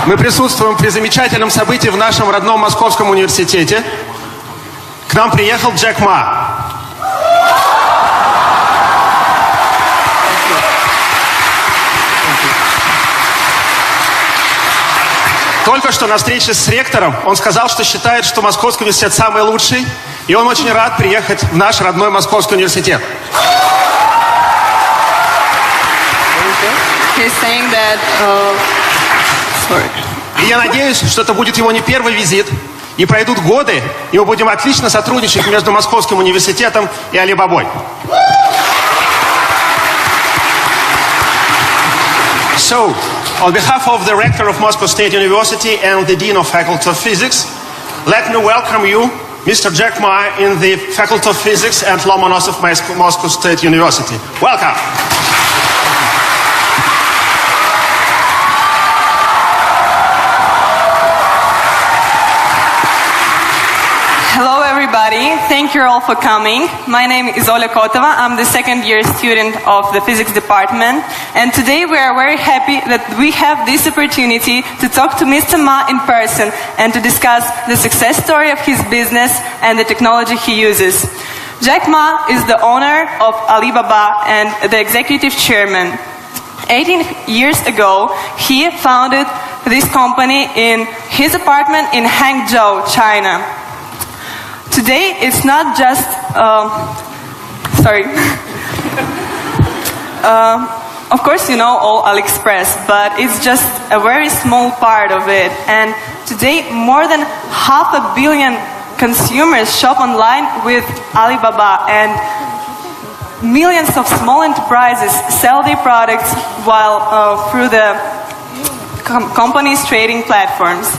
Мы присутствуем при замечательном событии в нашем родном Московском университете. К нам приехал Джек Ма. Только что на встрече с ректором он сказал, что считает, что Московский университет самый лучший, и он очень рад приехать в наш родной Московский университет. He's saying that, И я надеюсь, что это будет его не первый визит, и пройдут годы, и мы будем отлично сотрудничать между Московским университетом и Алибабой. So, on behalf of the rector of Moscow State University and the dean of Faculty of Physics, let me welcome you, Mr. Jack Ma, in the Faculty of Physics and Lomonosov Moscow State University. Welcome. hello everybody, thank you all for coming. My name is Oля Kotova, I'm the second year student of the physics department, and today we are very happy that we have this opportunity to talk to Mr. Ma in person and to discuss the success story of his business and the technology he uses. Jack Ma is the owner of Alibaba and the executive chairman. 18 years ago, he founded this company in his apartment in Hangzhou, China. Today, it's not just, of course you know all AliExpress, but it's just a very small part of it. And today, more than 500 million consumers shop online with Alibaba, and millions of small enterprises sell their products while through the company's trading platforms.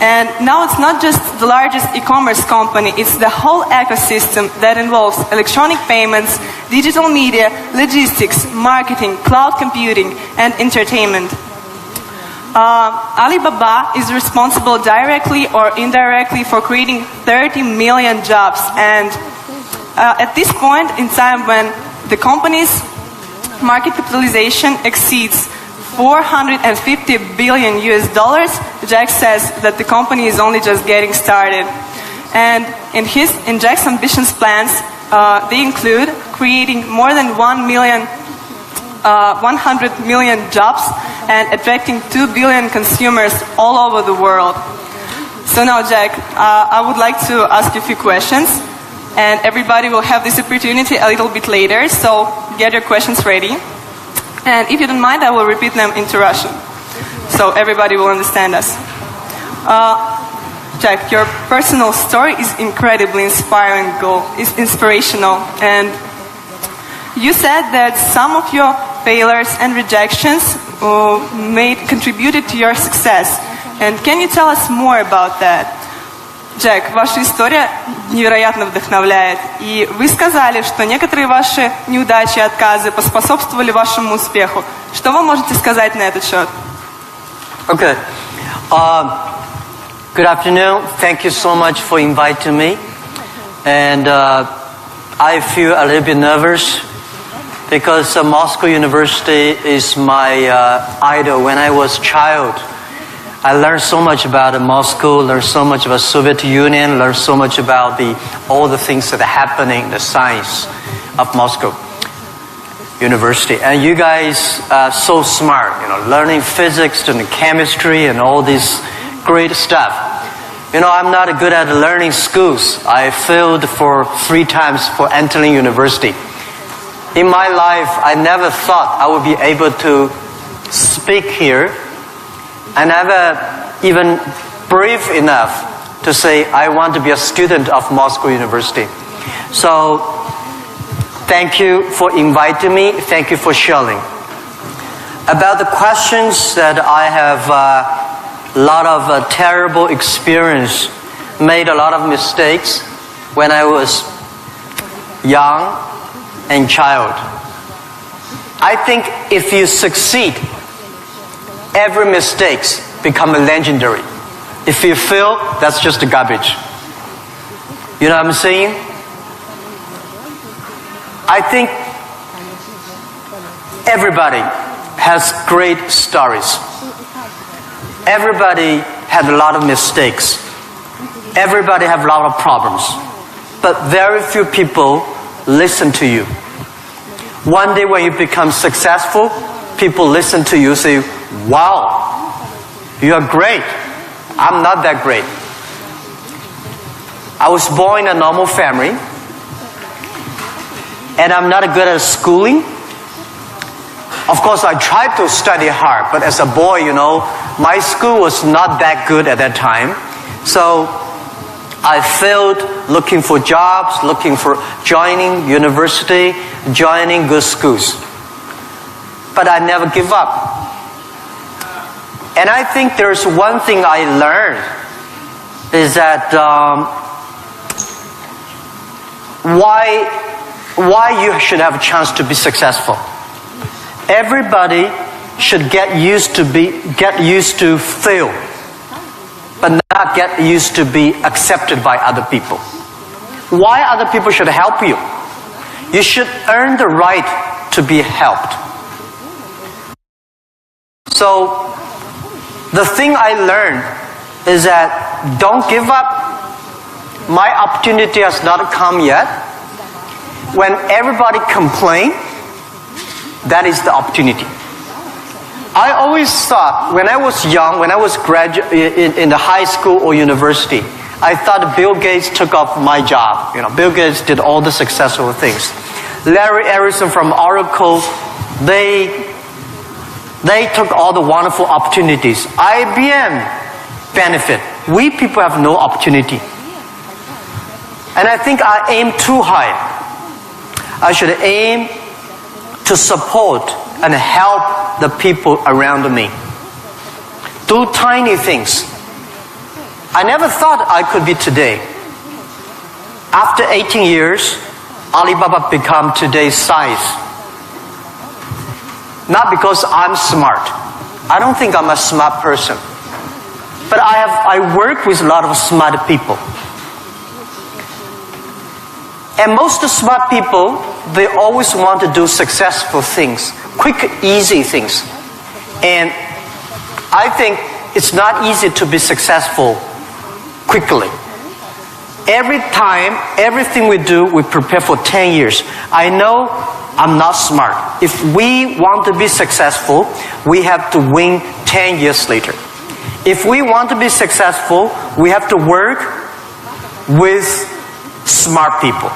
And now it's not just the largest e-commerce company, it's the whole ecosystem that involves electronic payments, digital media, logistics, marketing, cloud computing, and entertainment. Alibaba is responsible directly or indirectly for creating 30 million jobs. And at this point in time when the company's market capitalization exceeds $450 billion US, Jack says that the company is only just getting started. And in Jack's ambitious plans, they include creating more than 100 million jobs and attracting 2 billion consumers all over the world. So now, Jack, I would like to ask you a few questions, and everybody will have this opportunity a little bit later, so get your questions ready. And if you don't mind, I will repeat them into Russian, so everybody will understand us. Jack, your personal story is incredibly inspirational, and you said that some of your failures and rejections contributed to your success. And can you tell us more about that? Джек, ваша история невероятно вдохновляет. И вы сказали, что некоторые ваши неудачи и отказы поспособствовали вашему успеху. Что вы можете сказать на этот счет? Okay. Good afternoon. Thank you so much for inviting me. And I feel a little bit nervous because Moscow University is my idol. When I was a child, I learned so much about Moscow, learned so much about Soviet Union, learned so much about all the things that are happening, the science of Moscow University. And you guys are so smart, learning physics and chemistry and all this great stuff. I'm not good at learning schools. I failed for 3 times for entering university. In my life, I never thought I would be able to speak here. I never even brave enough to say I want to be a student of Moscow University. So, thank you for inviting me. Thank you for sharing. About the questions that I have a lot of terrible experience, made a lot of mistakes when I was young and child. I think if you succeed, every mistake becomes legendary. If you fail, that's just garbage. You know what I'm saying? I think everybody has great stories. everybody had a lot of mistakes. Everybody have a lot of problems. But very few people listen to you. One day when you become successful, people listen to you, say, wow, you are great. I'm not that great. I was born in a normal family, and I'm not good at schooling. Of course, I tried to study hard, but as a boy, my school was not that good at that time. So I failed looking for jobs, looking for joining university, joining good schools. But I never give up. And I think there's one thing I learned is that why you should have a chance to be successful. Everybody should get used to fail, but not get used to be accepted by other people. Why other people should help you? You should earn the right to be helped. So, the thing I learned is that don't give up. My opportunity has not come yet. When everybody complains, that is the opportunity. I always thought, when I was young, when I was in the high school or university, I thought Bill Gates took off my job. Bill Gates did all the successful things. Larry Ellison from Oracle, they took all the wonderful opportunities. IBM benefit. We people have no opportunity. And I think I aim too high. I should aim to support and help the people around me. Do tiny things. I never thought I could be today. After 18 years, Alibaba become today's size. Not because I'm smart. I don't think I'm a smart person. But I work with a lot of smart people. And most smart people, they always want to do successful things, quick, easy things. And I think it's not easy to be successful quickly. Every time, everything we do, we prepare for 10 years. I know I'm not smart. If we want to be successful, we have to win 10 years later. If we want to be successful, we have to work with smart people.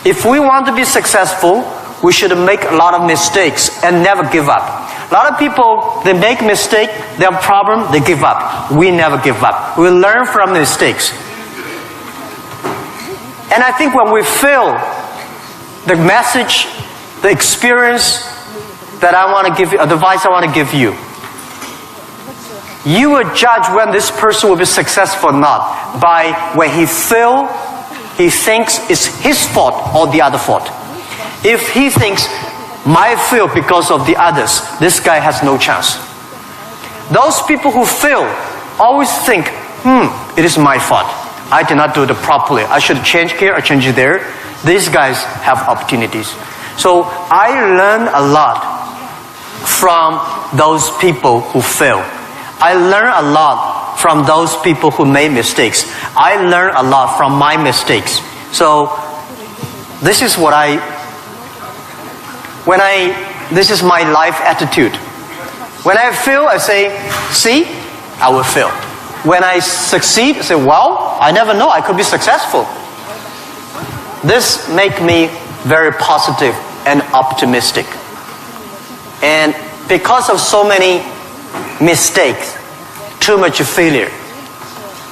If we want to be successful, we should make a lot of mistakes and never give up. A lot of people, they make mistake, they have problem, they give up. We never give up. We learn from mistakes. And I think when we fail, the message, the experience that I want to give you, advice I want to give you, you will judge when this person will be successful or not by when he fails, he thinks it's his fault or the other fault. If he thinks, my fail because of the others, this guy has no chance. Those people who fail always think, it is my fault. I did not do it properly. I should change here or change there. These guys have opportunities. So I learn a lot from those people who fail. I learn a lot from those people who made mistakes. I learn a lot from my mistakes. So this is what this is my life attitude. When I fail, I say, see, I will fail. When I succeed, I say, well, I never know, I could be successful. This makes me very positive and optimistic. And because of so many mistakes, too much failure,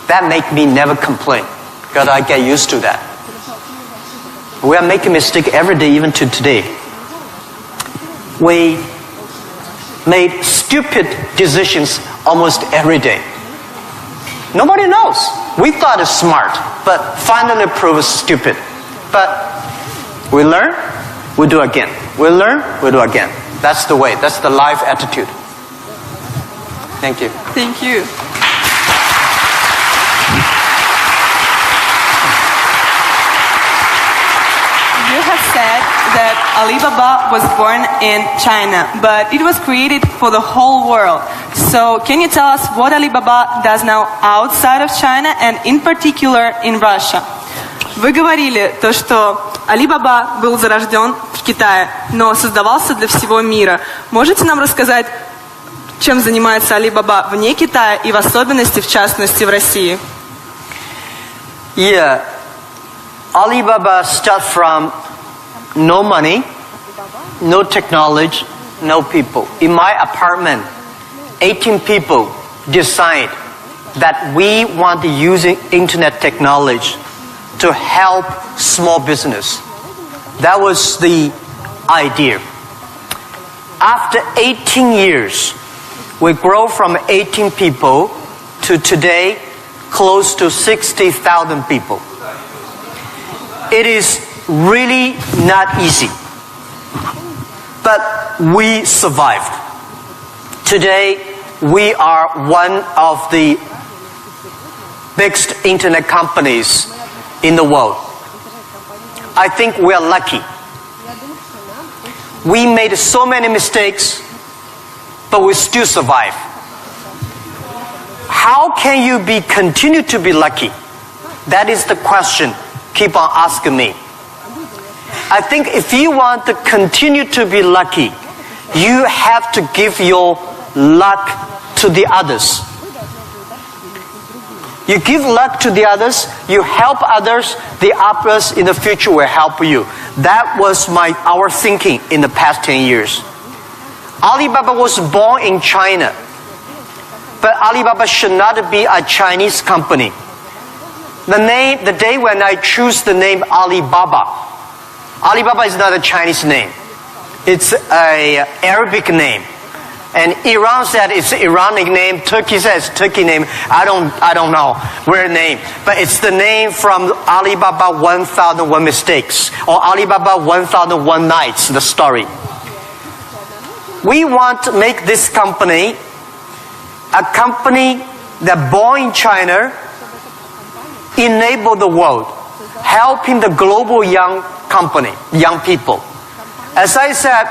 that make me never complain, because I get used to that. We are making mistakes every day, even to today. We made stupid decisions almost every day. Nobody knows. We thought it's smart, but finally proved stupid. But we learn, we do again. We learn, we do again. That's the way. That's the life attitude. Thank you. Thank you. You have said that Alibaba was born in China, but it was created for the whole world. So can you tell us what Alibaba does now outside of China and in particular in Russia? Вы говорили то, что Alibaba был зарожден в Китае, но создавался для всего мира. Можете нам рассказать, чем занимается Alibaba вне Китая и в особенности, в частности, в России? Yeah, Alibaba started from no money, no technology, no people. In my apartment, 18 people decide that we want to use internet technology to help small business. That was the idea. After 18 years, we grow from 18 people to today close to 60,000 people. It is really not easy, but we survived. Today, we are one of the biggest internet companies in the world. I think we are lucky. We made so many mistakes, but we still survive. How can you continue to be lucky? That is the question. Keep on asking me. I think if you want to continue to be lucky, you have to give your luck to the others. You give luck to the others, you help others, the others in the future will help you. That was our thinking in the past 10 years. Alibaba was born in China, but Alibaba should not be a Chinese company. The day when I choose the name Alibaba, Alibaba is not a Chinese name. It's an Arabic name. And Iran said it's an Iranic name. Turkey says Turkey name. I don't know where name. But it's the name from Alibaba 1001 Mistakes or Alibaba 1001 Nights, the story. We want to make this company a company that born in China, enable the world, helping the global young people. As I said,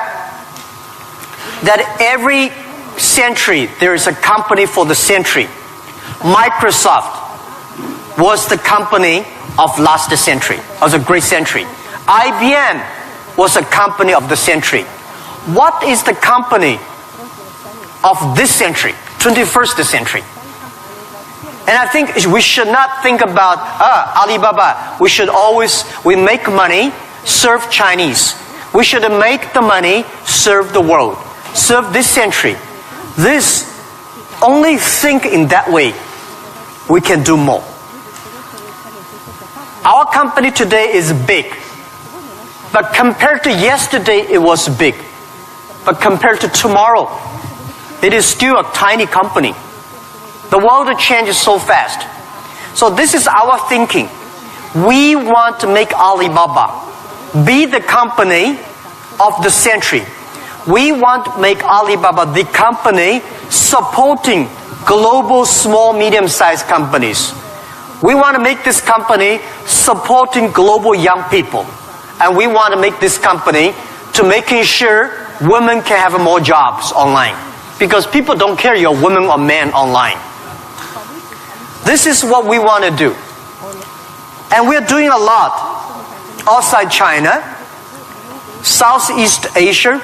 that every century there is a company for the century. Microsoft was the company of last century, was a great century. IBM was a company of the century. What is the company of this century, 21st century? And I think we should not think about Alibaba. We should we make money, serve Chinese. We should make the money, serve the world, serve this century. Only think in that way, we can do more. Our company today is big, but compared to yesterday, it was big. But compared to tomorrow, it is still a tiny company. The world changes so fast. So this is our thinking. We want to make Alibaba be the company of the century. We want to make Alibaba the company supporting global small, medium-sized companies. We want to make this company supporting global young people. And we want to make this company to making sure women can have more jobs online. Because people don't care you're a woman or man online. This is what we want to do. And we're doing a lot outside China, Southeast Asia.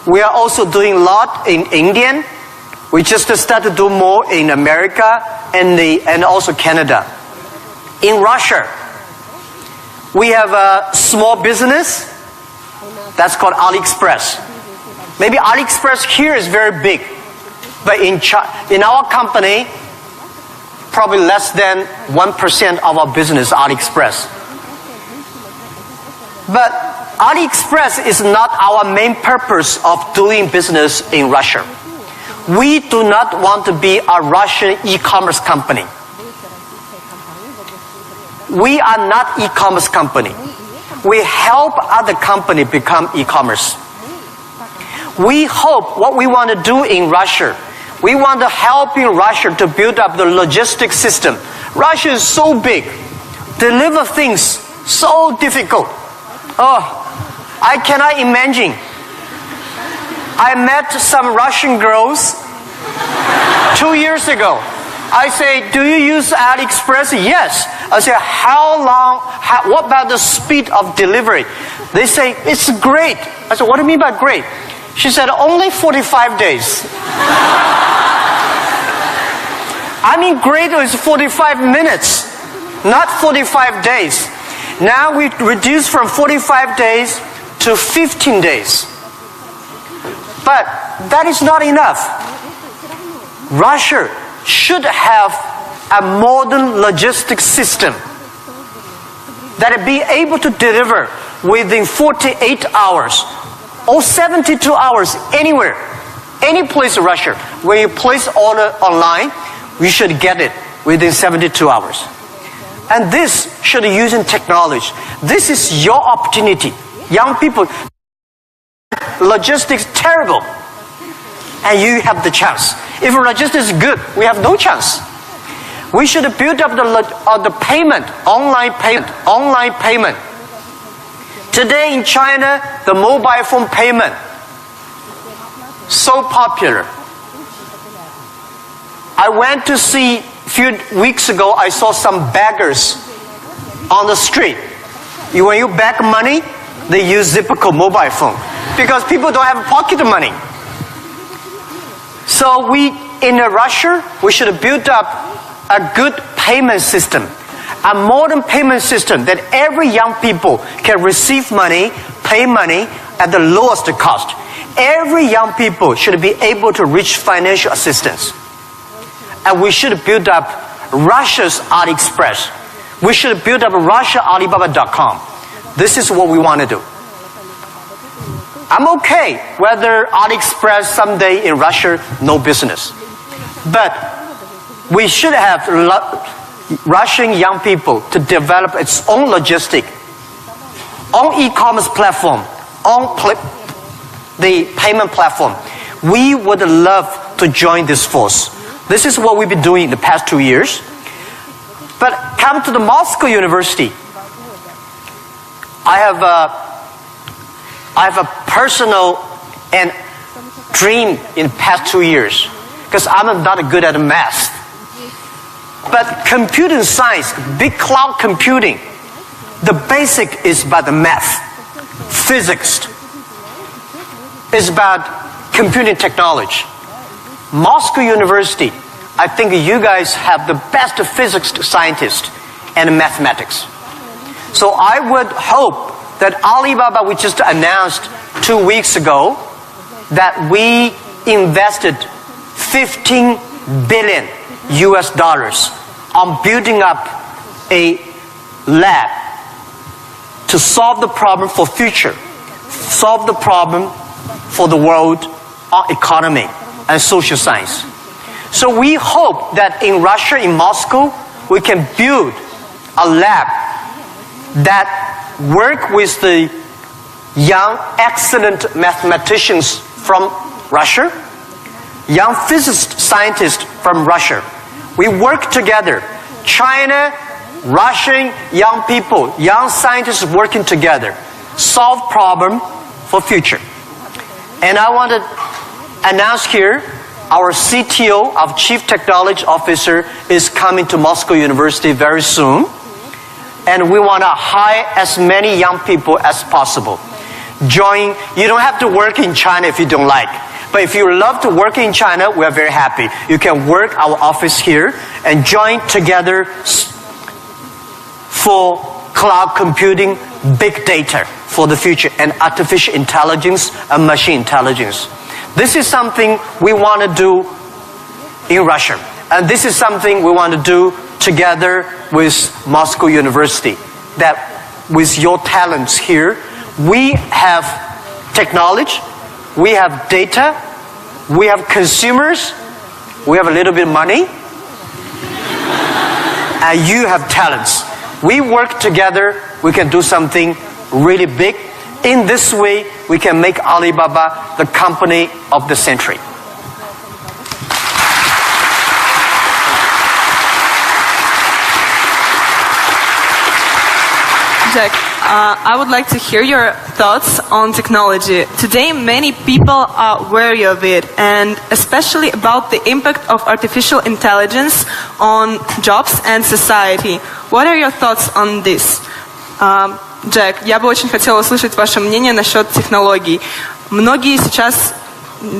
We are also doing a lot in India. We just started to do more in America and also Canada. In Russia, we have a small business that's called AliExpress. Maybe AliExpress here is very big, but in our company, probably less than 1% of our business is AliExpress. But AliExpress is not our main purpose of doing business in Russia. We do not want to be a Russian e-commerce company. We are not e-commerce company. We help other company become e-commerce. We hope what we want to do in Russia, we want to help in Russia to build up the logistic system. Russia is so big. Deliver things so difficult. I cannot imagine. I met some Russian girls 2 years ago, I say, do you use AliExpress? Yes. I say, what about the speed of delivery? They say, it's great. I said, what do you mean by great? She said, only 45 days. I mean, great is 45 minutes, not 45 days. Now we reduced from 45 days to 15 days. But that is not enough. Russia should have a modern logistics system that will be able to deliver within 48 hours or 72 hours anywhere, any place in Russia. When you place order online, we should get it within 72 hours. And this should be using technology. This is your opportunity. Young people, logistics terrible, and you have the chance. If logistics is good, we have no chance. We should build up the payment, online payment. Today in China, the mobile phone payment, so popular. I went to see, a few weeks ago, I saw some beggars on the street. When you beg money, they use Zipco mobile phone because people don't have pocket money. So in Russia, we should build up a good payment system, a modern payment system that every young people can receive money, pay money at the lowest cost. Every young people should be able to reach financial assistance. And we should build up Russia's AliExpress. We should build up Russia Alibaba.com. This is what we want to do. I'm okay whether AliExpress someday in Russia, no business. But we should have Russian young people to develop its own logistic, own e-commerce platform, own the payment platform. We would love to join this force. This is what we've been doing in the past 2 years. But come to the Moscow University. I have a personal and dream in the past 2 years because I'm not good at math. But computing science, big cloud computing, the basic is about the math. Physics is about computing technology. Moscow University, I think you guys have the best physics scientists and mathematics. So I would hope that Alibaba, we just announced 2 weeks ago, that we invested $15 billion on building up a lab to solve the problem for future, solve the problem for the world economy and social science. So we hope that in Russia, in Moscow, we can build a lab that work with the young, excellent mathematicians from Russia, young physicist scientists from Russia. We work together. China, Russian young people, young scientists working together, solve problem for future. And I want to announce here, our CTO, our Chief Technology Officer, is coming to Moscow University very soon. And we want to hire as many young people as possible. Join, you don't have to work in China if you don't like. But if you love to work in China, we are very happy. You can work our office here and join together for cloud computing, big data for the future, and artificial intelligence and machine intelligence. This is something we want to do in Russia. And this is something we want to do together with Moscow University. That with your talents here, we have technology, we have data, we have consumers, we have a little bit of money, and you have talents. We work together, we can do something really big. In this way, we can make Alibaba the company of the century. Jack, I would like to hear your thoughts on technology. Today, many people are wary of it, and especially about the impact of artificial intelligence on jobs and society. What are your thoughts on this? Джек, я бы очень хотела услышать ваше мнение насчет технологий. Многие сейчас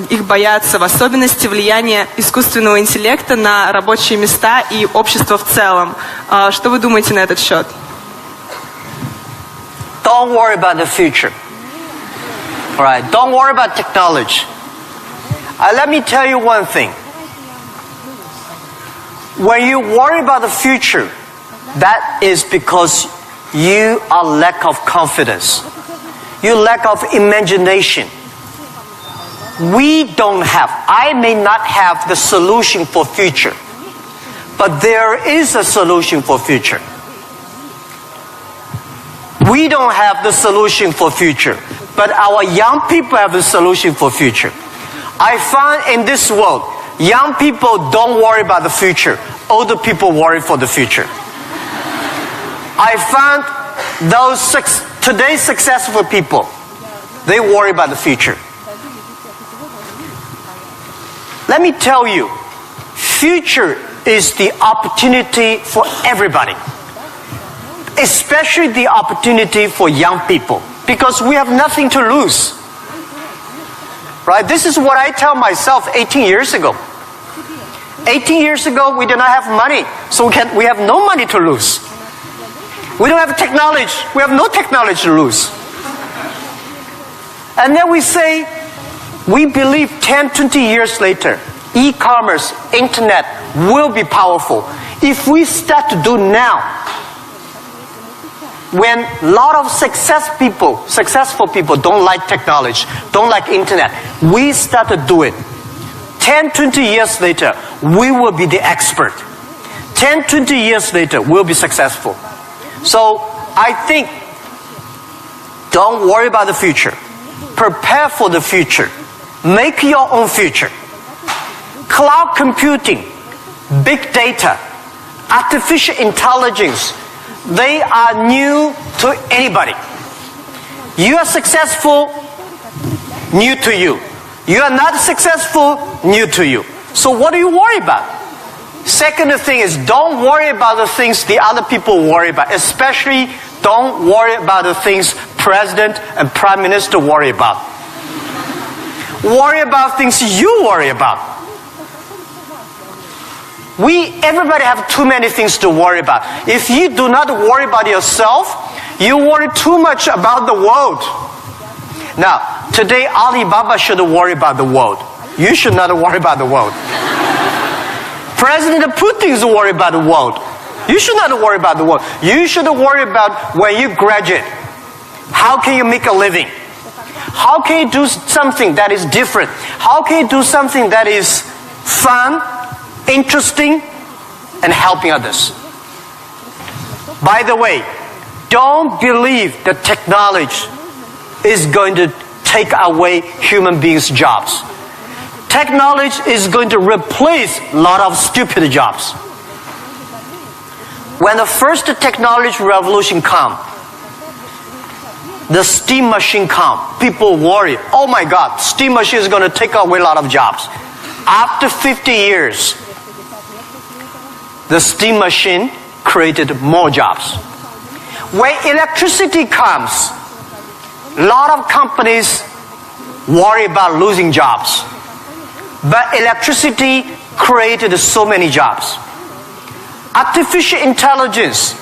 их боятся, в особенности влияния искусственного интеллекта на рабочие места и общество в целом. Что вы думаете на этот счет? Don't worry about the future. All right, don't worry about technology. Let me tell you one thing. When you worry about the future, that is because you are lack of confidence. You lack of imagination. We don't have, I may not have the solution for future, but there is a solution for future. We don't have the solution for future, but our young people have the solution for future. I find in this world, young people don't worry about the future. Older people worry for the future. I found those today's successful people, they worry about the future. Let me tell you, future is the opportunity for everybody. Especially the opportunity for young people. Because we have nothing to lose. Right? This is what I tell myself 18 years ago. 18 years ago, we did not have money. So we have no money to lose. We don't have technology. We have no technology to lose. And then we say, we believe 10, 20 years later, e-commerce, internet will be powerful. If we start to do now, when a lot of successful people don't like technology, don't like internet, we start to do it. 10, 20 years later, we will be the expert. 10, 20 years later, we'll be successful. So I think, don't worry about the future. Prepare for the future. Make your own future. Cloud computing, big data, artificial intelligence, they are new to anybody. You are successful, new to you. You are not successful, new to you. So what do you worry about? Second thing is, don't worry about the things the other people worry about. Especially, don't worry about the things President and Prime Minister worry about. Worry about things you worry about. Everybody have too many things to worry about. If you do not worry about yourself, you worry too much about the world. Now, today Alibaba should worry about the world. You should not worry about the world. President Putin is worried about the world. You should not worry about the world. You should worry about when you graduate. How can you make a living? How can you do something that is different? How can you do something that is fun, interesting, and helping others? By the way, don't believe that technology is going to take away human beings' jobs. Technology is going to replace a lot of stupid jobs. When the first technology revolution came, the steam machine came, people worry, oh my God, steam machine is going to take away a lot of jobs. After 50 years, the steam machine created more jobs. When electricity comes, a lot of companies worry about losing jobs. But electricity created so many jobs. Artificial intelligence,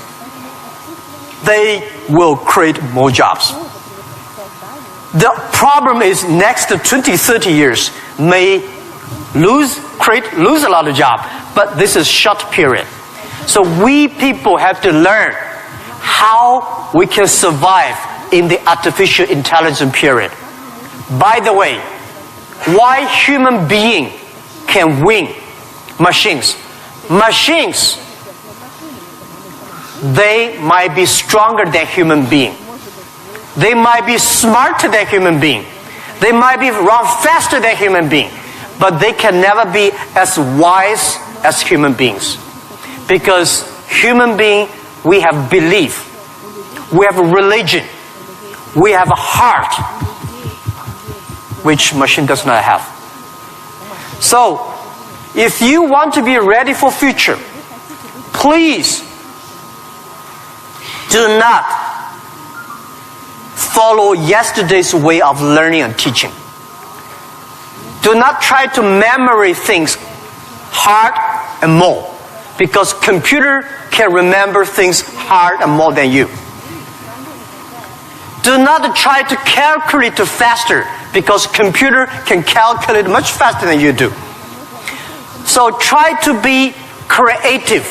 they will create more jobs. The problem is next 20, 30 years may lose a lot of jobs, but this is short period. So we people have to learn how we can survive in the artificial intelligence period. By the way, why human being can win machines? Machines, they might be stronger than human being. They might be smarter than human being. They might be run faster than human being. But they can never be as wise as human beings. Because human being, we have belief. We have a religion. We have a heart, which machine does not have. So, if you want to be ready for future, please do not follow yesterday's way of learning and teaching. Do not try to memory things hard and more, because computer can remember things hard and more than you. Do not try to calculate faster, because computer can calculate much faster than you do. So try to be creative.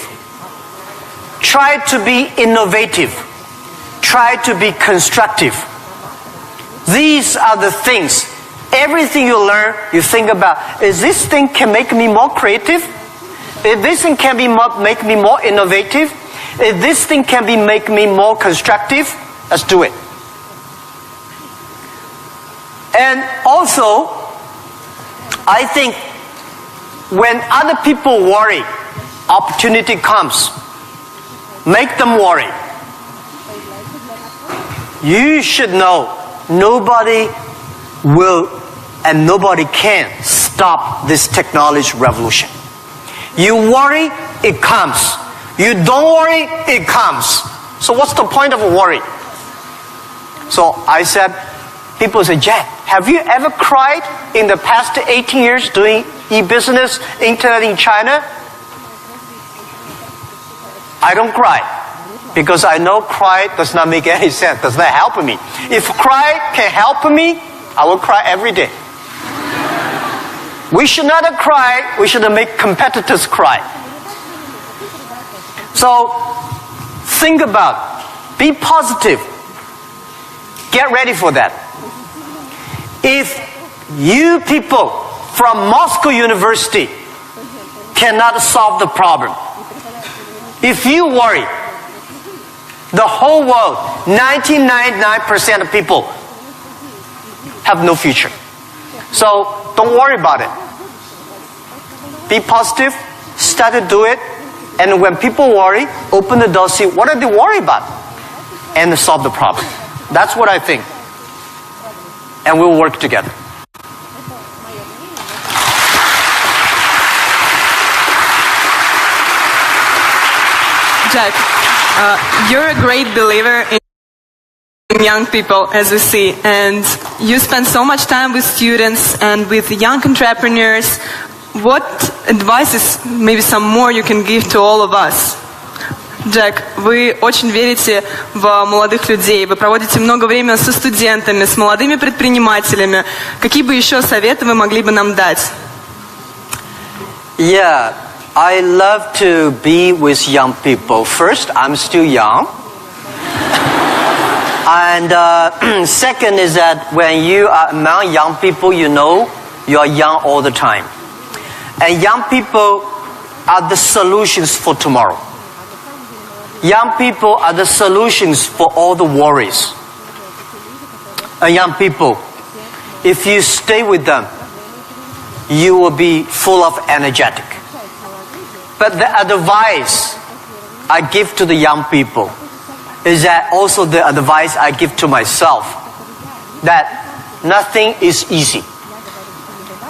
Try to be innovative. Try to be constructive. These are the things. Everything you learn, you think about, is this thing can make me more creative? If this thing can make me more innovative? If this thing can make me more constructive? Let's do it. And also, I think when other people worry, opportunity comes. Make them worry. You should know nobody will and nobody can stop this technology revolution. You worry, it comes. You don't worry, it comes. So what's the point of worry? So I said, people say, Jack, have you ever cried in the past 18 years doing e-business, internet in China? I don't cry, because I know cry does not make any sense, does not help me. If cry can help me, I will cry every day. We should not cry, we should make competitors cry. So, think about, be positive, get ready for that. If you people from Moscow University cannot solve the problem, if you worry, the whole world, 99% of people have no future. So don't worry about it. Be positive, start to do it, and when people worry, open the door, see what are they worried about, and solve the problem. That's what I think. And we'll work together. Jack, you're a great believer in young people, as we see, and you spend so much time with students and with young entrepreneurs. What advices, maybe some more, you can give to all of us? Джек, вы очень верите в молодых людей, вы проводите много времени со студентами, с молодыми предпринимателями. Какие бы еще советы вы могли бы нам дать? Yeah, I love to be with young people. First, I'm still young. And second is that when you are among young people, you know you are young all the time. And young people are the solutions for tomorrow. Young people are the solutions for all the worries. And young people, if you stay with them, you will be full of energetic. But the advice I give to the young people is that also the advice I give to myself, that nothing is easy.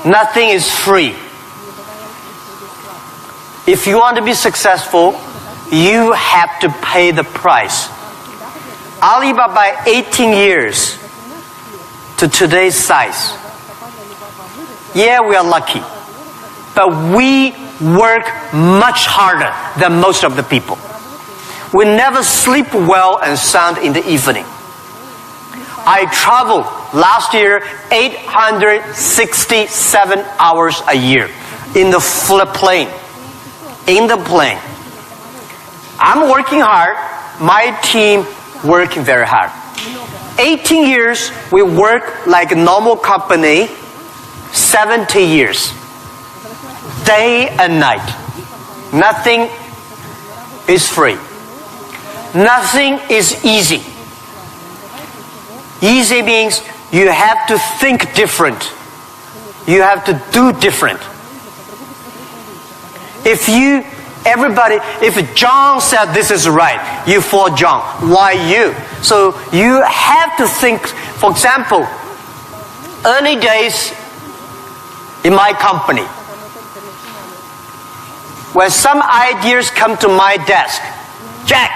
Nothing is free. If you want to be successful, you have to pay the price. Alibaba, 18 years to today's size. Yeah, we are lucky. But we work much harder than most of the people. We never sleep well and sound in the evening. I traveled last year 867 hours a year in the plane. In the plane. I'm working hard. My team working very hard. 18 years, we work like a normal company. 70 years. Day and night. Nothing is free. Nothing is easy. Easy means you have to think different. You have to do different. If you Everybody, if John said this is right, you follow John. Why you? So you have to think, for example, early days in my company, when some ideas come to my desk, Jack,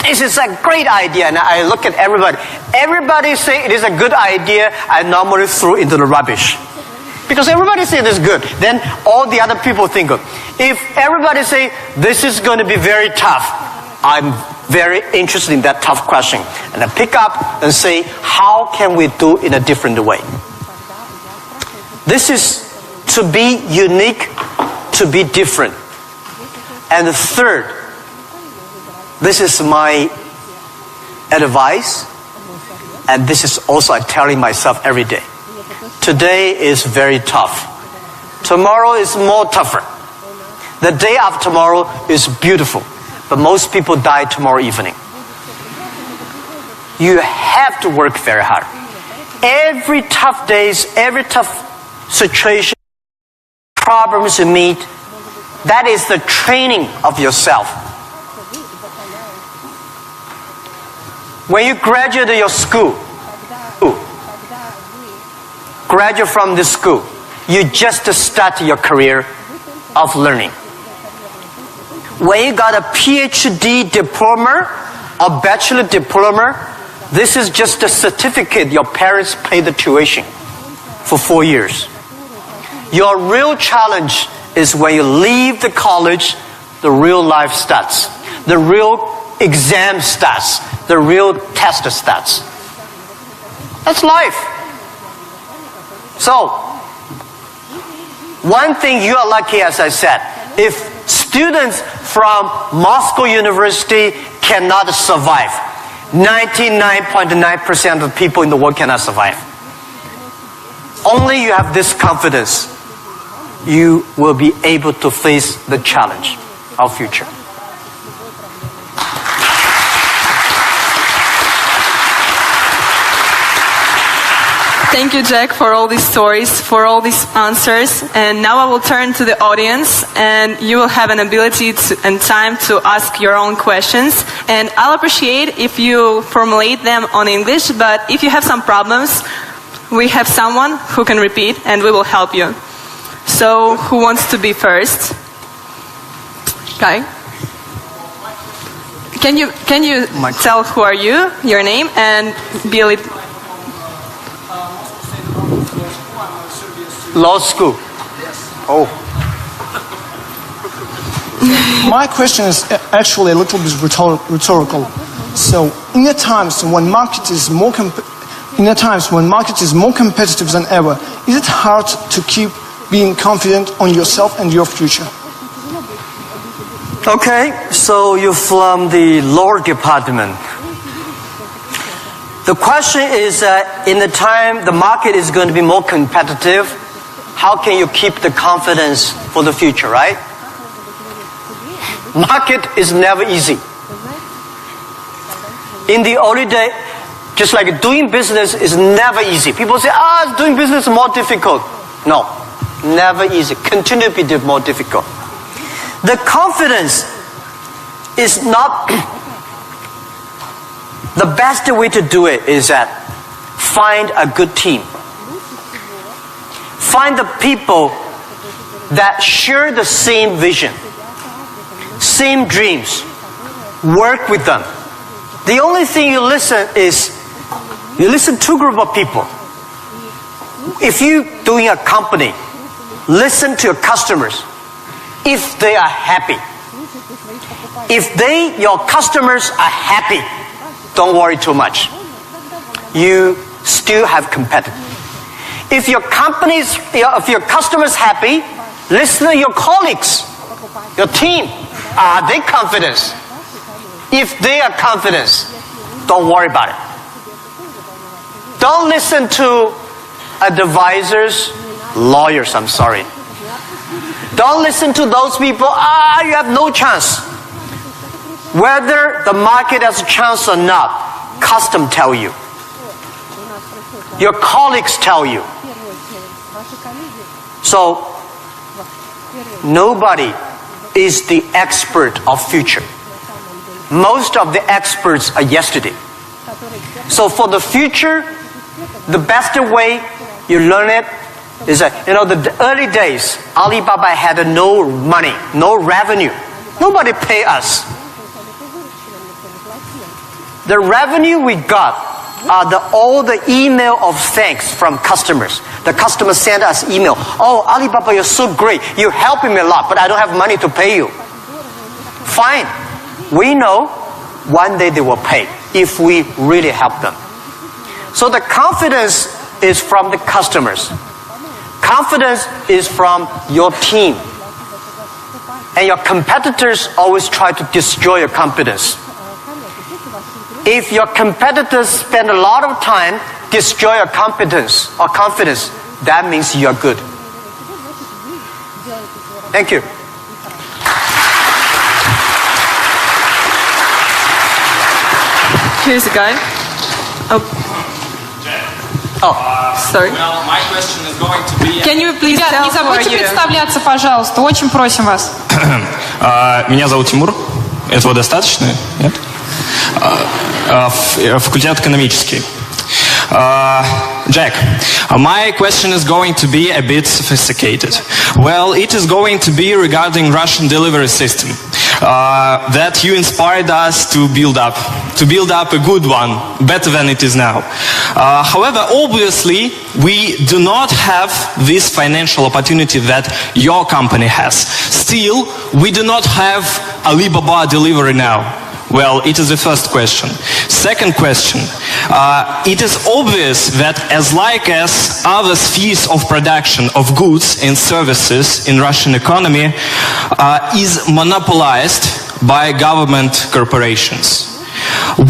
this is a great idea, and I look at everybody. Everybody say it is a good idea, I normally throw into the rubbish. Because everybody say it is good, then all the other people think of. If everybody say this is going to be very tough, I'm very interested in that tough question. And I pick up and say, how can we do it in a different way? This is to be unique, to be different. And the third, this is my advice, and this is also I'm telling myself every day. Today is very tough. Tomorrow is more tougher. The day after tomorrow is beautiful, but most people die tomorrow evening. You have to work very hard. Every tough days, every tough situation, problems you meet, that is the training of yourself. When you graduate your school, graduate from this school, you just start your career of learning. When you got a PhD diploma or bachelor diploma, this is just a certificate your parents paid the tuition for 4 years. Your real challenge is when you leave the college, the real life starts. The real exam starts. The real test starts. That's life. So, one thing you are lucky, as I said, if students from Moscow University cannot survive, 99.9% of people in the world cannot survive. Only you have this confidence, you will be able to face the challenge of future. Thank you, Jack, for all these stories, for all these answers. And now I will turn to the audience, and you will have an ability and time to ask your own questions. And I'll appreciate if you formulate them on English, but if you have some problems, we have someone who can repeat, and we will help you. So, who wants to be first? Okay. Can you tell who are you, your name, and be a little... Law school. Oh. My question is actually a little bit rhetorical. So, in the times when market is more competitive than ever, is it hard to keep being confident on yourself and your future? Okay, so you're from the law department. The question is, in the time the market is going to be more competitive, how can you keep the confidence for the future, right? Market is never easy. In the early day, just like doing business is never easy. People say, doing business is more difficult. No, never easy. Continue to be more difficult. The confidence is not... The best way to do it is that find a good team. Find the people that share the same vision, same dreams. Work with them. The only thing you listen to a group of people. If you're doing a company, listen to your customers. If they are happy. If your customers are happy, don't worry too much. You still have competitors. If your customers happy, listen to your colleagues, your team. Are they confident? If they are confident, don't worry about it. Don't listen to advisors, lawyers, I'm sorry. Don't listen to those people, you have no chance. Whether the market has a chance or not, custom tell you. Your colleagues tell you. So, nobody is the expert of future. Most of the experts are yesterday. So for the future, the best way you learn it is that, the early days, Alibaba had no money, no revenue. Nobody pay us. The revenue we got are all the email of thanks from customers. The customers send us email. Oh, Alibaba, you're so great. You're helping me a lot, but I don't have money to pay you. Fine. We know one day they will pay if we really help them. So the confidence is from the customers. Confidence is from your team. And your competitors always try to destroy your confidence. If your competitors spend a lot of time destroy your confidence, that means you're good. Thank you. Here's a guy. Sorry. Well, my question is going to be... Can you please Ребят, tell не who are забудьте you? представляться, пожалуйста. Очень просим вас. Меня зовут Тимур. Этого достаточно? Нет? Факультет экономический. Jack, my question is going to be a bit sophisticated. Well, it is going to be regarding Russian delivery system that you inspired us to build up a good one, better than it is now. However, obviously, we do not have this financial opportunity that your company has. Still, we do not have Alibaba delivery now. Well, it is the first question. Second question, it is obvious that as other spheres of production of goods and services in Russian economy is monopolized by government corporations.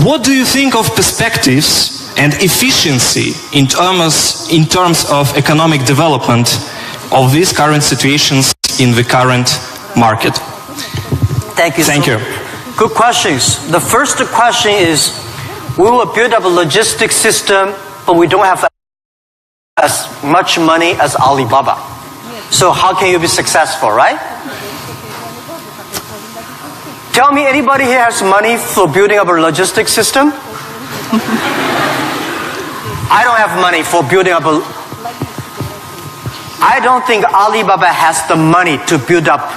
What do you think of perspectives and efficiency in terms of economic development of these current situations in the current market? Thank you. Thank you. Good questions. The first question is, we will build up a logistics system, but we don't have as much money as Alibaba. So how can you be successful, right? Tell me, anybody here has money for building up a logistics system? I don't have money for building up I don't think Alibaba has the money to build up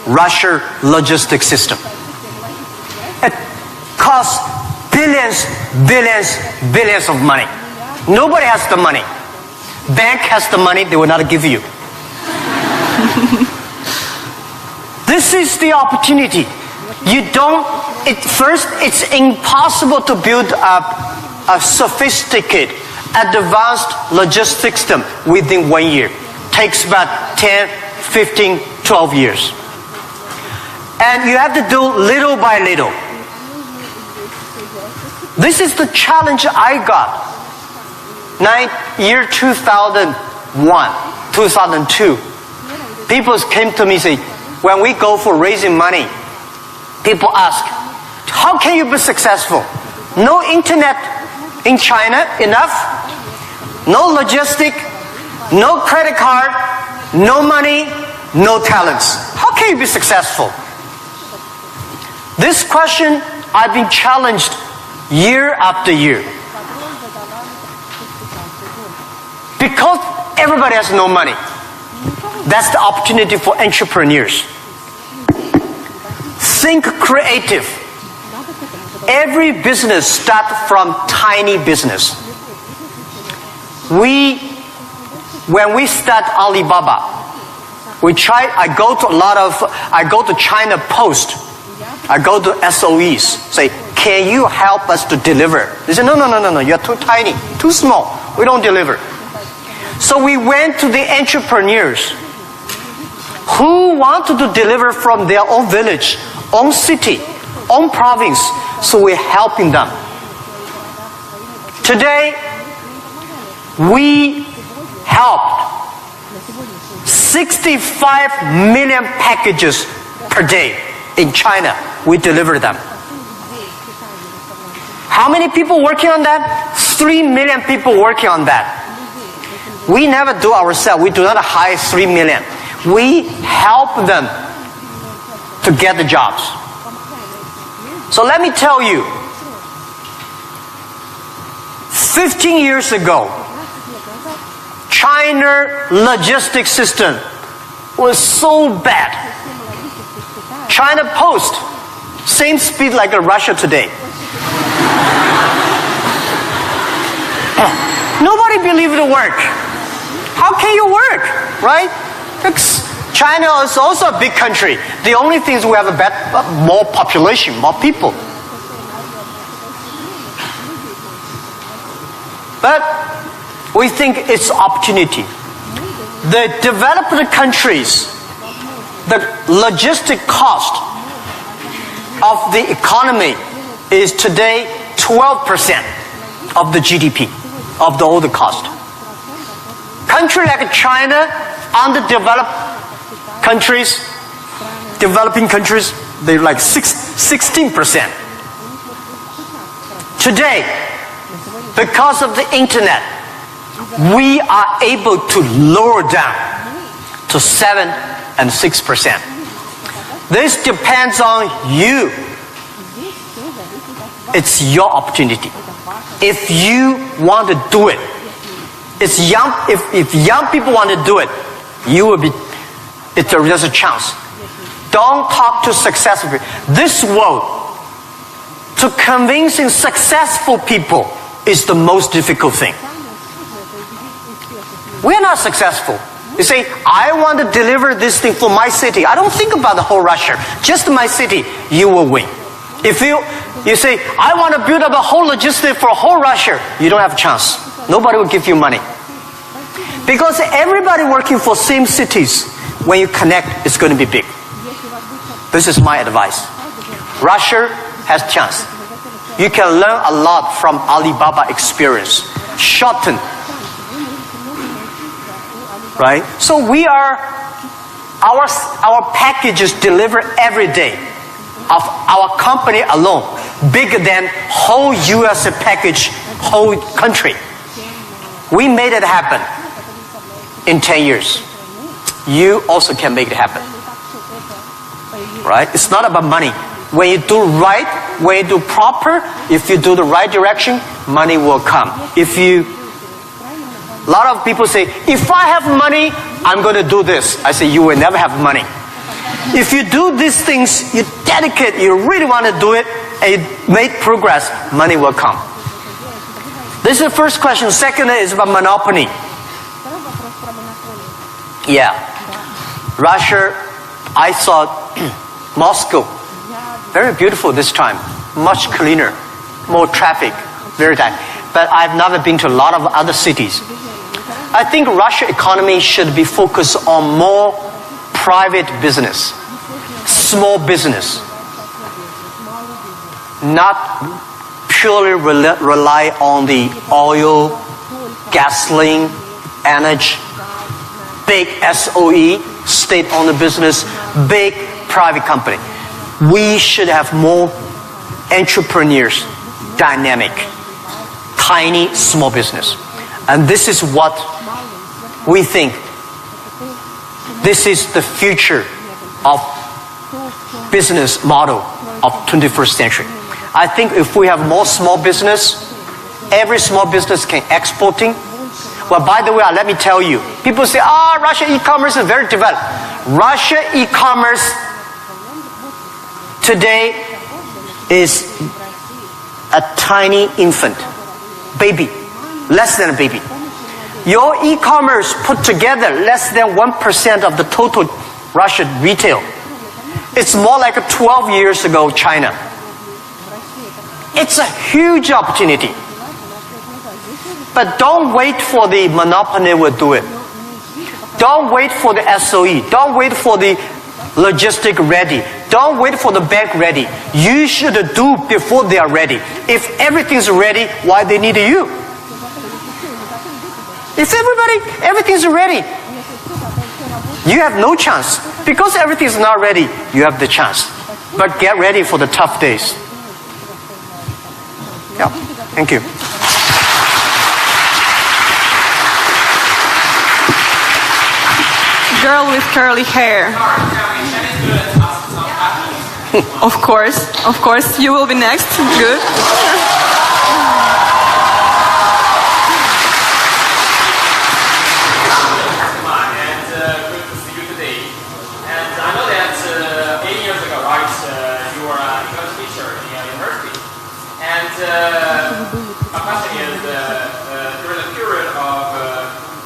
Russia logistics system. It costs billions of money. Nobody has the money. Bank has the money, they will not give you. This is the opportunity. First, it's impossible to build up a sophisticated, advanced logistics system within 1 year. Takes about 10, 15, 12 years. And you have to do little by little. This is the challenge I got. Year 2001, 2002. People came to me and say, when we go for raising money, people ask, how can you be successful? No internet in China enough, no logistic, no credit card, no money, no talents. How can you be successful? This question I've been challenged year after year. Because everybody has no money. That's the opportunity for entrepreneurs. Think creative. Every business starts from tiny business. When we start Alibaba, I go to China Post. I go to SOEs, say, can you help us to deliver? They say, no, you're too tiny, too small. We don't deliver. So we went to the entrepreneurs who wanted to deliver from their own village, own city, own province. So we're helping them. Today, we helped 65 million packages per day in China. We deliver them. How many people working on that? 3 million people working on that. We never do ourselves. We do not hire 3 million. We help them to get the jobs. So let me tell you, 15 years ago, China logistics system was so bad. China Post, same speed like Russia today. Nobody believed it would work. How can you work, right? Because China is also a big country. The only thing is we have more population, more people. But we think it's opportunity. The developed countries, the logistic cost of the economy is today 12% of the GDP, of the older cost. Country like China, underdeveloped countries, developing countries, they're like 16%. Today, because of the internet, we are able to lower down to 7 and 6%. This depends on you. It's your opportunity. If you want to do it, if young people want to do it, you will be. There's a chance. Don't talk to successful people. This world, to convincing successful people is the most difficult thing. We're not successful. You say, I want to deliver this thing for my city. I don't think about the whole Russia. Just my city, you will win. If you say, I want to build up a whole logistic for whole Russia, you don't have a chance. Nobody will give you money. Because everybody working for same cities, when you connect, it's going to be big. This is my advice. Russia has chance. You can learn a lot from Alibaba experience. Shorten. Right? So our packages deliver every day of our company alone, bigger than whole US package, whole country. We made it happen in 10 years. You also can make it happen. Right? It's not about money. When you do right, when you do proper, if you do the right direction, money will come. A lot of people say, if I have money, I'm going to do this. I say, you will never have money. If you do these things, you dedicate, you really want to do it, and you make progress, money will come. This is the first question. Second is about monopoly. Yeah. Russia, I saw Moscow. Very beautiful this time. Much cleaner. More traffic. Very tight. But I've never been to a lot of other cities. I think Russia economy should be focused on more private business. Small business. Not purely rely on the oil, gasoline, energy, big SOE, state-owned business, big private company. We should have more entrepreneurs, dynamic, tiny, small business. And this is what we think. This is the future of business model of 21st century. I think if we have more small business, every small business can exporting. Well, by the way, let me tell you, people say, Russia e-commerce is very developed. Russia e-commerce today is a tiny infant, baby, less than a baby. Your e-commerce put together less than 1% of the total Russian retail. It's more like 12 years ago China. It's a huge opportunity. But don't wait for the monopoly will do it. Don't wait for the SOE. Don't wait for the logistic ready. Don't wait for the bank ready. You should do before they are ready. If everything's ready, why they need you? If everything's ready, you have no chance. Because everything's not ready, you have the chance. But get ready for the tough days. Yeah, thank you. Girl with curly hair. Of course, you will be next. Good. My question is, during the period of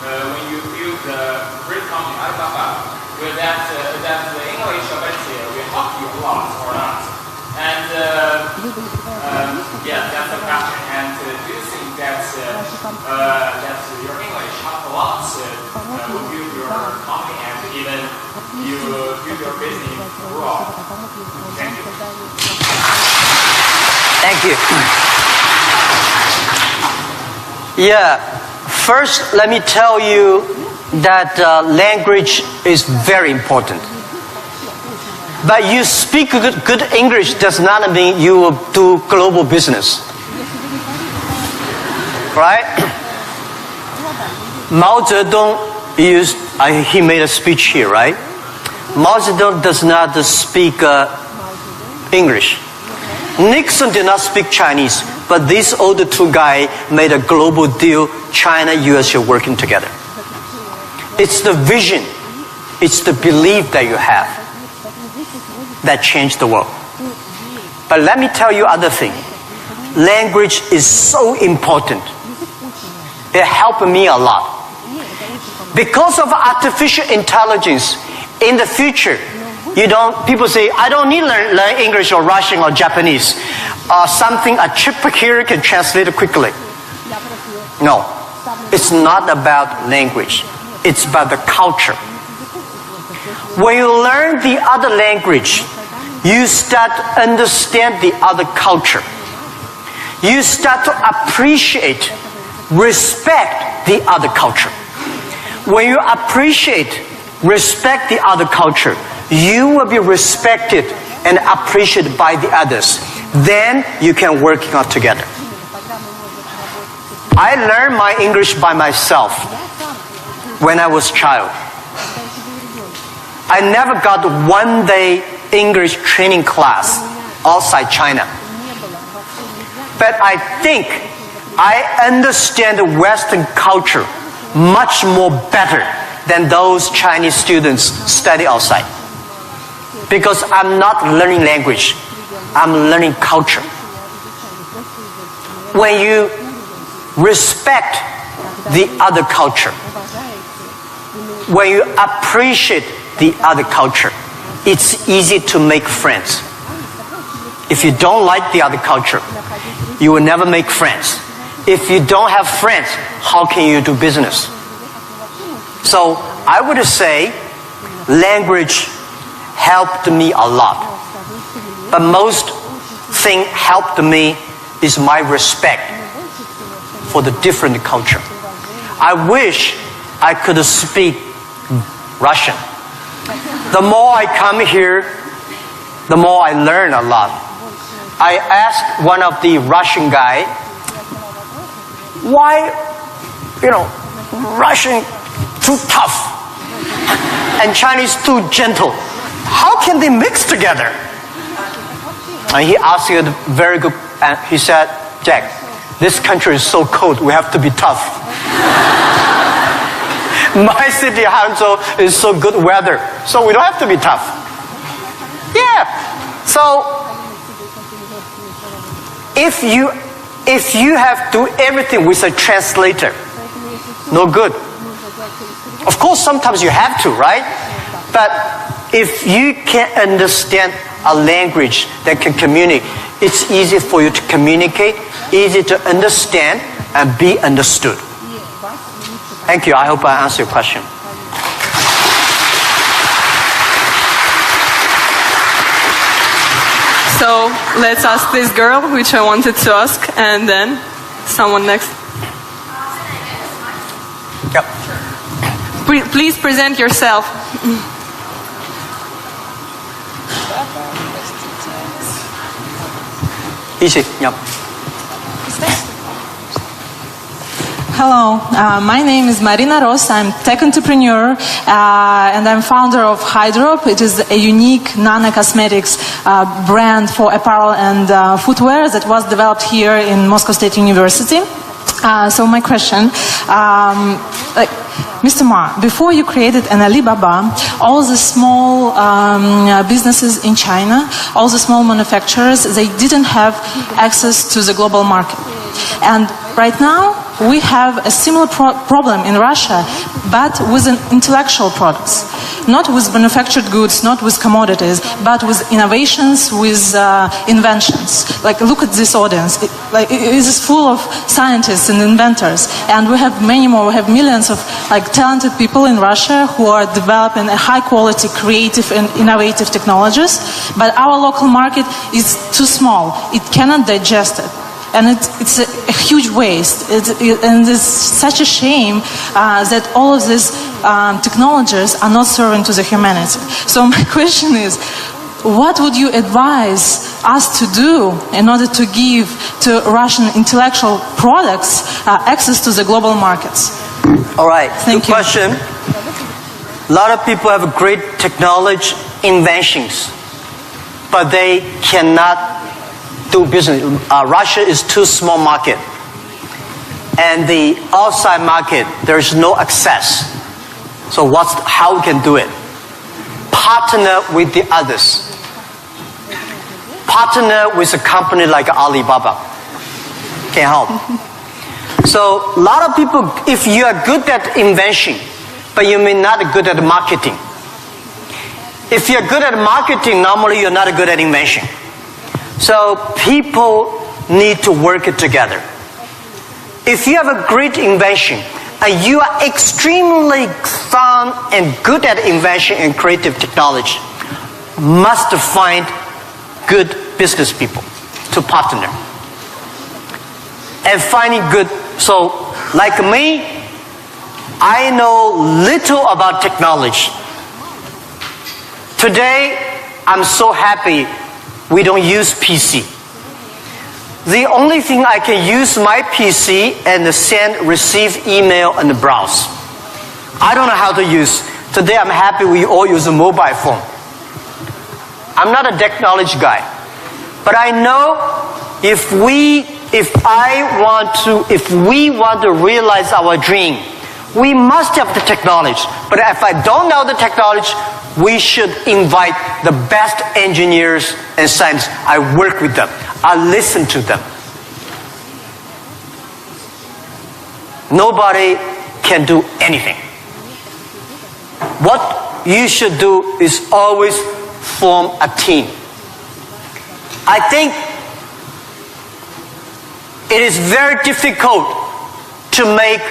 when you build the great company Alibaba, will that the English ability will help you a lot or not? And yeah, that's the question. And do you think that that your English help a lot will build your company and even you build your business abroad? Thank you. Thank you. Yeah, first let me tell you that language is very important. But you speak good English does not mean you will do global business. Right? Mao Zedong he made a speech here, right? Mao Zedong does not speak English. Nixon did not speak Chinese, but these older two guys made a global deal. China, US are working together. It's the vision, it's the belief that you have that changed the world. But let me tell you other thing. Language is so important. It helped me a lot. Because of artificial intelligence, in the future, people say, I don't need to learn English or Russian or Japanese. A chip here can translate it quickly. No, it's not about language. It's about the culture. When you learn the other language, you start to understand the other culture. You start to appreciate, respect the other culture. When you appreciate, respect the other culture, you will be respected and appreciated by the others. Then you can work out together. I learned my English by myself when I was a child. I never got 1 day English training class outside China. But I think I understand the Western culture much more better than those Chinese students study outside. Because I'm not learning language, I'm learning culture. When you respect the other culture, when you appreciate the other culture, it's easy to make friends. If you don't like the other culture, you will never make friends. If you don't have friends, how can you do business? So I would say language helped me a lot. But most thing helped me is my respect for the different culture. I wish I could speak Russian. The more I come here, the more I learn a lot. I asked one of the Russian guy, why, Russian too tough and Chinese too gentle? How can they mix together? And he asked me a very good, and he said, Jack, this country is so cold, we have to be tough. My city, Hangzhou, is so good weather, so we don't have to be tough. Yeah. So, if you have to do everything with a translator, no good. Of course, sometimes you have to, right? But if you can understand a language that can communicate, it's easy for you to communicate, easy to understand, and be understood. Thank you. I hope I answered your question. So let's ask this girl, which I wanted to ask, and then someone next. Yep. Please present yourself. Easy. Yep. Hello, my name is Marina Ross. I'm tech entrepreneur and I'm founder of Hydrop. It is a unique nano-cosmetics brand for apparel and footwear that was developed here in Moscow State University. So my question, Mr. Ma, before you created an Alibaba, all the small businesses in China, all the small manufacturers, they didn't have access to the global market. And right now, we have a similar problem in Russia, but with intellectual products. Not with manufactured goods, not with commodities, but with innovations, with inventions. Like, look at this audience. It is full of scientists and inventors. And we have many more. We have millions of talented people in Russia who are developing a high-quality, creative and innovative technologies. But our local market is too small. It cannot digest it. And it's a huge waste. And it's such a shame that all of these technologies are not serving to the humanity. So my question is, what would you advise us to do in order to give to Russian intellectual products access to the global markets? All right, Thank good question. A lot of people have great technology inventions, but they cannot do business. Russia is too small market, and the outside market there's no access. So how we can do it? Partner with the others. Partner with a company like Alibaba. Can help. So a lot of people, if you are good at invention, but you may not be good at marketing. If you're good at marketing, normally you're not good at invention. So people need to work together. If you have a great invention and you are extremely fun and good at invention and creative technology, must find good business people to partner. And finding good, so like me, I know little about technology. Today, I'm so happy we don't use PC. The only thing I can use my PC and receive email and browse. I don't know how to use. Today I'm happy we all use a mobile phone. I'm not a technology guy. But I know if we want to realize our dream, we must have the technology. But if I don't know the technology, we should invite the best engineers and scientists. I work with them. I listen to them. Nobody can do anything. What you should do is always form a team. I think it is very difficult to make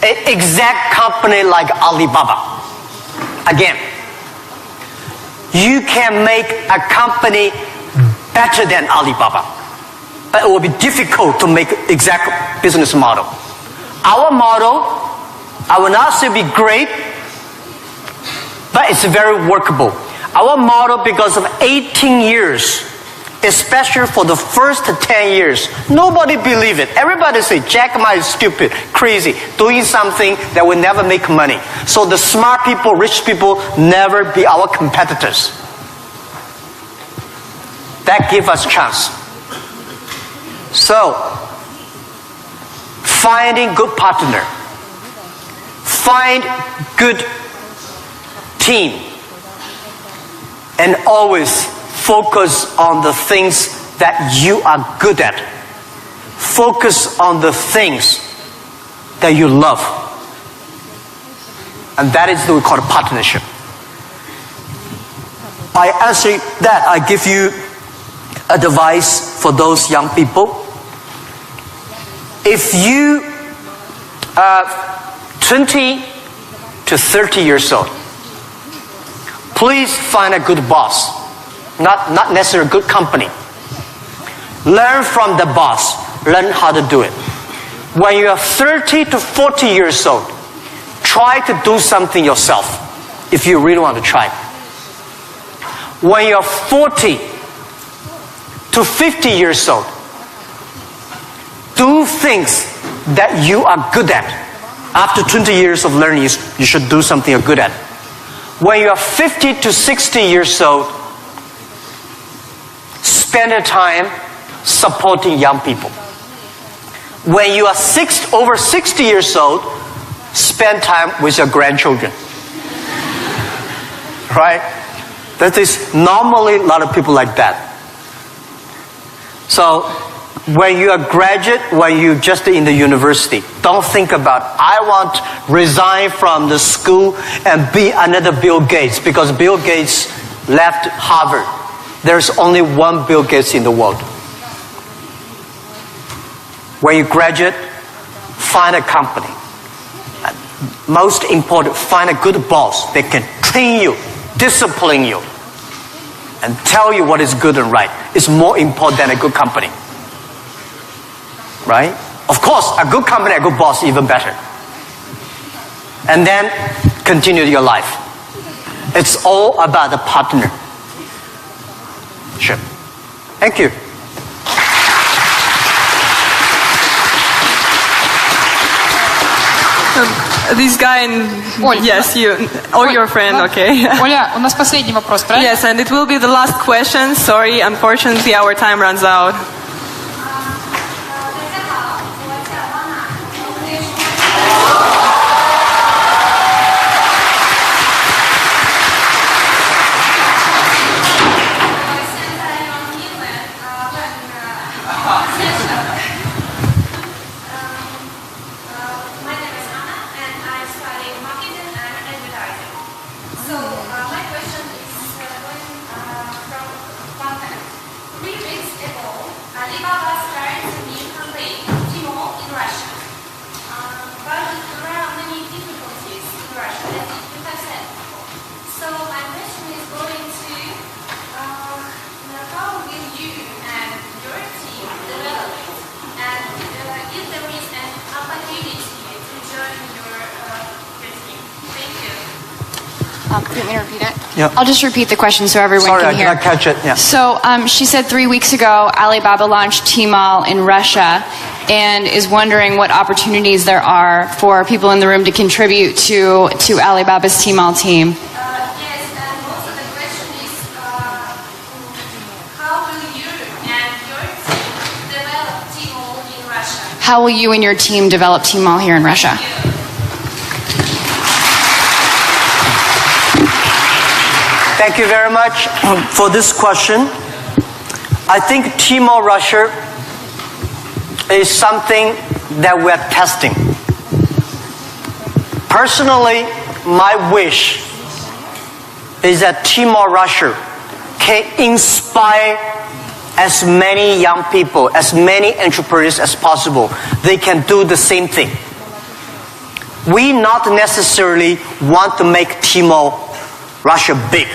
an exact company like Alibaba. Again, you can make a company better than Alibaba, but it will be difficult to make exact business model. Our model, I will not say be great, but it's very workable. Our model, because of 18 years, especially for the first 10 years, nobody believed it. Everybody say, Jack Ma is stupid, crazy, doing something that will never make money. So the smart people, rich people, never be our competitors. That give us chance. So, finding good partner, find good team, and always focus on the things that you are good at. Focus on the things that you love. And that is what we call a partnership. By answering that, I give you advice for those young people. If you are 20 to 30 years old, please find a good boss. Not necessarily a good company. Learn from the boss. Learn how to do it. When you are 30 to 40 years old, try to do something yourself if you really want to try. When you are 40 to 50 years old, do things that you are good at. After 20 years of learning, you should do something you're good at. When you are 50 to 60 years old, spend your time supporting young people. When you are over 60 years old, spend time with your grandchildren. Right? That is normally a lot of people like that. So, when you are graduate, when you just in the university, don't think about, I want to resign from the school and be another Bill Gates, because Bill Gates left Harvard. There's only one Bill Gates in the world. When you graduate, find a company. Most important, find a good boss that can train you, discipline you, and tell you what is good and right. It's more important than a good company. Right? Of course, a good company, a good boss, even better. And then continue your life. It's all about the partner. Sure. Thank you. This guy in... Оль, yes, you. Or your friend, okay. Оля, у нас последний вопрос, правильно? Yes, and it will be the last question. Sorry, unfortunately, our time runs out. Do you want me to repeat it? Yeah. I'll just repeat the question so everyone Sorry, can hear. I cannot catch it. Yeah. So she said 3 weeks ago Alibaba launched Tmall in Russia and is wondering what opportunities there are for people in the room to contribute to Alibaba's Tmall team. Yes, and also the question is, how will you and your team develop Tmall in Russia? How will you and your team develop Tmall here in Russia? Thank you very much for this question. I think Tmall Russia is something that we're testing. Personally, my wish is that Tmall Russia can inspire as many young people, as many entrepreneurs as possible. They can do the same thing. We not necessarily want to make Tmall Russia big.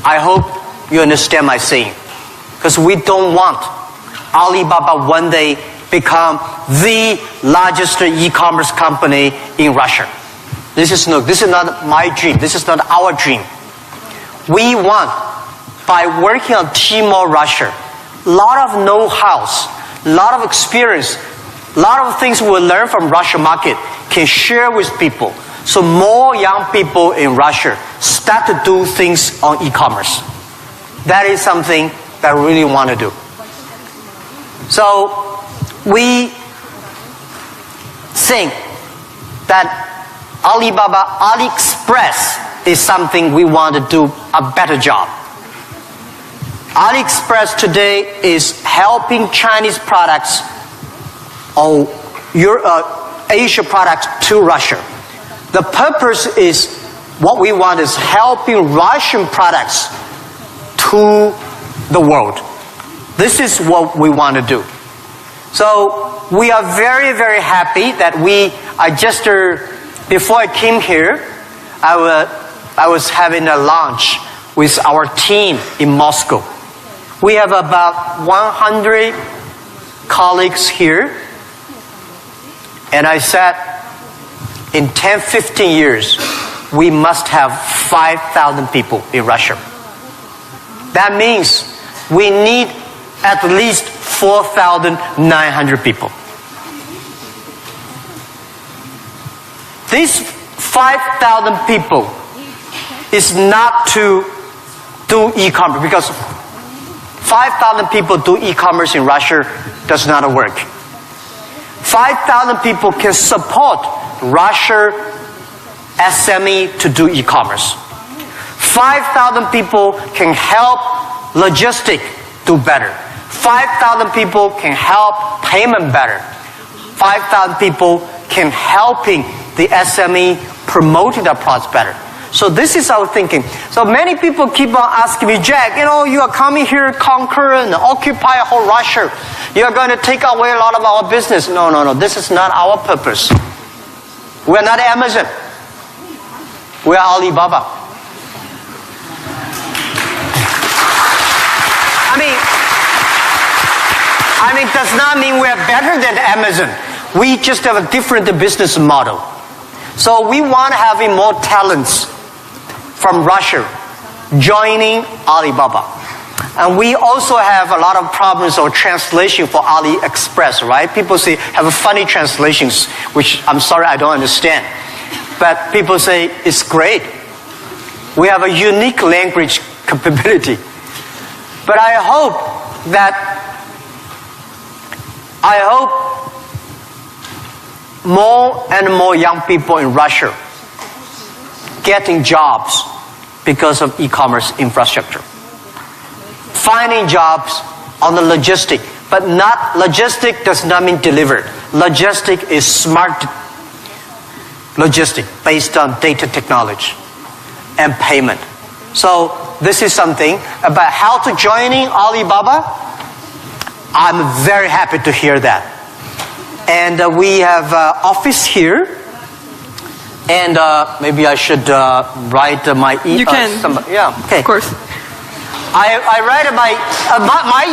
I hope you understand my saying. Because we don't want Alibaba one day become the largest e-commerce company in Russia. This is not my dream. This is not our dream. We want, by working on Tmall Russia, a lot of know-hows, a lot of experience, a lot of things we learn from Russian market can share with people. So more young people in Russia start to do things on e-commerce. That is something that I really want to do. So we think that Alibaba, AliExpress is something we want to do a better job. AliExpress today is helping Chinese products or Asia products to Russia. The purpose is, what we want is helping Russian products to the world. This is what we want to do. So we are very, very happy that before I came here, I was having a lunch with our team in Moscow. We have about 100 colleagues here. And I said, in 10, 15 years, we must have 5,000 people in Russia. That means we need at least 4,900 people. These 5,000 people is not to do e-commerce, because 5,000 people do e-commerce in Russia does not work. 5,000 people can support Russia SME to do e-commerce. 5,000 people can help logistic do better. 5,000 people can help payment better. 5,000 people can helping the SME promoting their products better. So this is our thinking. So many people keep on asking me, Jack, you are coming here, conquer and occupy whole Russia. You are going to take away a lot of our business. No. This is not our purpose. We are not Amazon. We are Alibaba. I mean, does not mean we are better than Amazon. We just have a different business model. So we want to have more talents from Russia joining Alibaba. And we also have a lot of problems of translation for AliExpress, right? People say, have funny translations, which I'm sorry, I don't understand. But people say, it's great. We have a unique language capability. But I hope more and more young people in Russia getting jobs because of e-commerce infrastructure. Finding jobs on the logistic, but not logistic does not mean delivered. Logistic is smart logistic based on data technology and payment. So this is something about how to joining Alibaba. I'm very happy to hear that. And we have office here. And maybe I should write my email. You can. Yeah, okay. Of course. I write my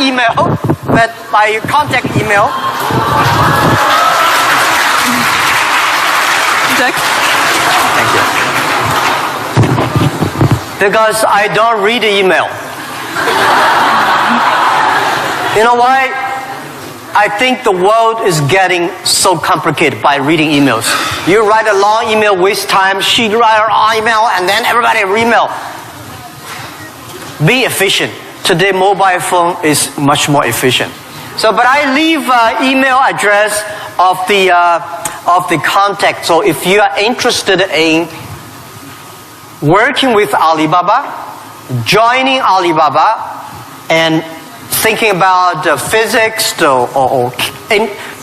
email, but my contact email. Jack? Thank you. Because I don't read the email. You know why? I think the world is getting so complicated by reading emails. You write a long email, waste time. She write her long email, and then everybody email. Be efficient. Today, mobile phone is much more efficient. So, but I leave email address of the contact. So, if you are interested in working with Alibaba, joining Alibaba, and thinking about physics or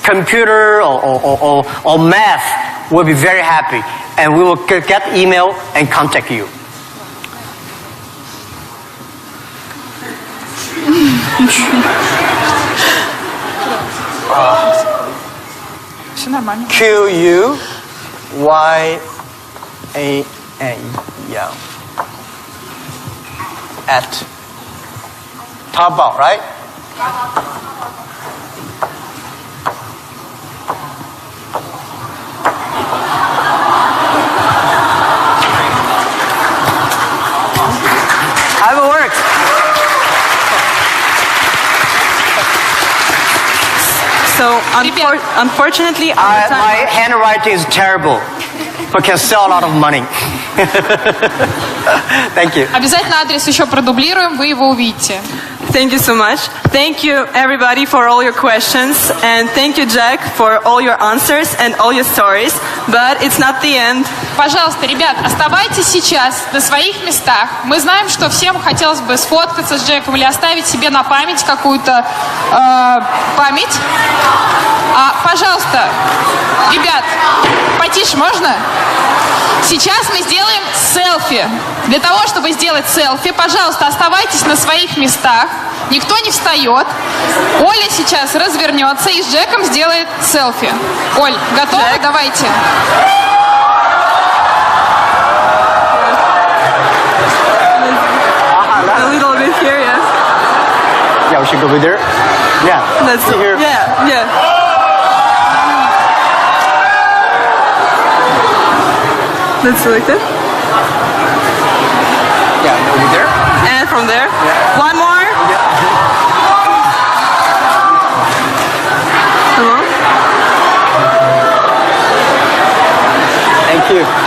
computer or math, we'll be very happy. And we will get email and contact you. Все нормально. QUYAN. At Taobao, right? How it works? So, unfortunately, my handwriting is terrible, but can sell a lot of money. Thank you. Обязательно адрес еще продублируем, вы его увидите. Thank you so much. Thank you, everybody, for all your questions. And thank you, Jack, for all your answers and all your stories. But it's not the end. Пожалуйста, ребят, оставайтесь сейчас на своих местах. Мы знаем, что всем хотелось бы сфоткаться с Джеком или оставить себе на память какую-то память. Пожалуйста, ребят, потише можно? Сейчас мы сделаем селфи. Для того, чтобы сделать селфи, пожалуйста, оставайтесь на своих местах. Никто не встает. Оля сейчас развернется и с Джеком сделает селфи. Оль, готова? Джек. Давайте. A little bit here, yes. Yeah, we should go over there. Yeah. Let's see here. Yeah. Let's select it. Yeah, over there. And from there. Yeah. One more. Yeah. Hello. Thank Thank you.